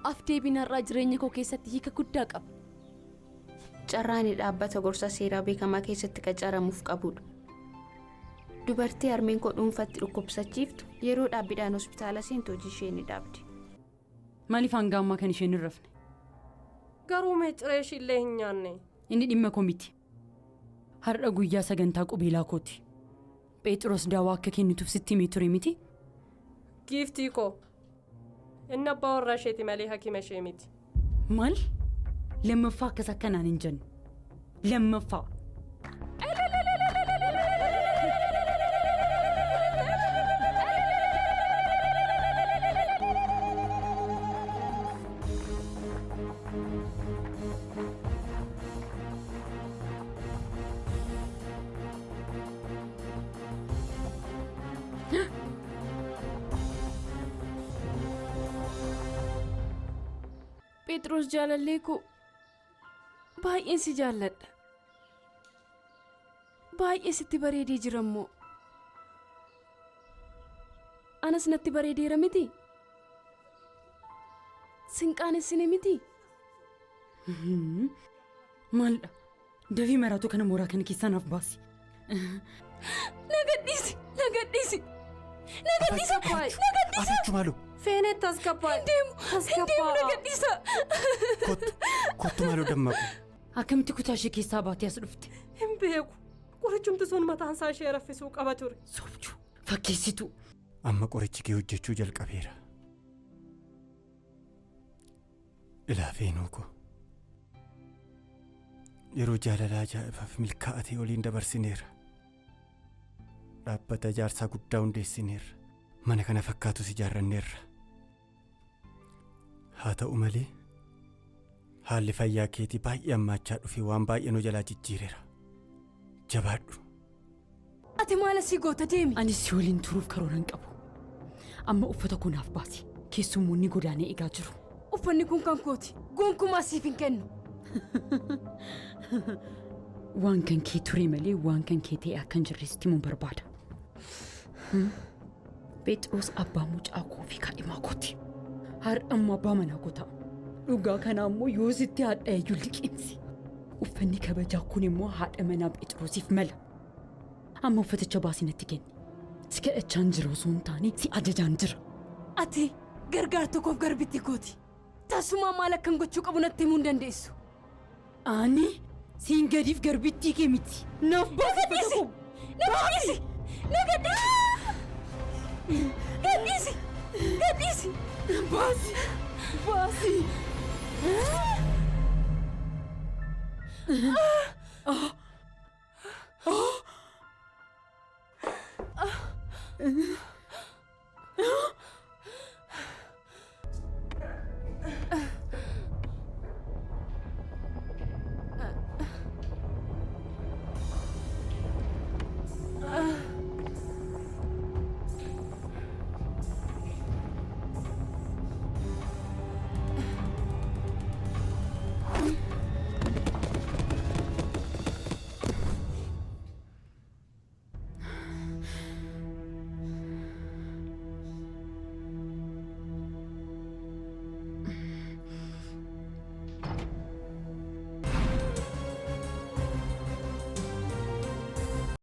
aftee binarraa jireenya koo keessatti hiika guddaa qaba. Carraani dhaabbata gorsa seeraa beekamaa keessatti qacaramuuf qabudha. Dubartii harmeen koo dhuunfatti dhukkubsachiiftu yeroo dhaabbiidhaan hospitaala seentu hojii ishee ni dhaabdi. Maaliif hanga ammaa kan isheen hin rafne? Garuu meeciree ishillee hin nyaanne. Inni dhimma koo miti. Har'a guyyaa sagantaa qubeelaa kooti. Phexros daawaa akka kennituuf sitti himee ture miti? Giiftii koo. Inni abbaa warraa isheeti malee hakiima ishee miti. Maal? Lammaffaa akkas akkanaan hin jennu. Lammaffaa. Phexros jaalallee koo baay'een si jaalladha. Baay'ee sitti bareedee jira immoo. Anas natti bareedeera miti? Sinqaanessine miti? Maaldha? Dafii maraatu kana mooraa kana keessaa naaf baasi. Nagadhiisi! Nagadhiisi! Nagadhiisa! Nagadhiisa! Asachuu maaloo? Feenetti tasgabbaa. Hindeemu nagadhiisa! Kottu maaloo dammaqu? Akkamitti kutaa ishee keessaa baatee as dhufte? Hin beeku. Qorichumti sun mataansaa ishee raffisuu qaba ture. Sobjuu fakkeessitu. Amma qorichi kee hojjechuu jalqabeera. Ilaafeenuu koo. Yeroo jaalalaa ajaa'ibaaf milkaa'atee waliin dabarsineera. Dhaabbata ijaarsaa guddaa hundeessineerra. Mana kana fakkaatus ijaarranneerra. Haa ta'u malee haalli fayyaa keetii baay'ee hammaachaa dhufee waan baay'ee nu jalaa jijjiireera. Jabaadhu. Ati maal asii goota deemi? Ani si waliin turuuf karoora hin qabu. Amma uffata koo naaf baasi. Keessummoonni godaanee eegaa jiru. Uffanni kun kan kooti. Gonkumaa siif hin kennu. Waan kan kee ture malee waan kan kee ta'e akkan jirreessitti mun barbaada. Phexros abbaa mucaa koo fi kaadhimaa kooti. Har'amma abbaa manaa koo ta'a. Dhugaa kana ammoo yoo sitti haadha iyyuu liqimsi. Uffanni kabajaa kun immoo haadha manaa Phexrosiif mala. Amma uffaticha baasii natti kenni. Si kadhachaan jira osoo hin taane si ajajaan jira. Ati gargaartuu koof garbitti kooti. Taasumaa maal akkan gochuu qabu natti himuu hin dandeessu. Ani siin gadiif garbittii kee miti. Naaf baasi. Nagadhiisi! Nagadhiisi! Gadhiisi! Gadhiisi! Baasi! Baasi!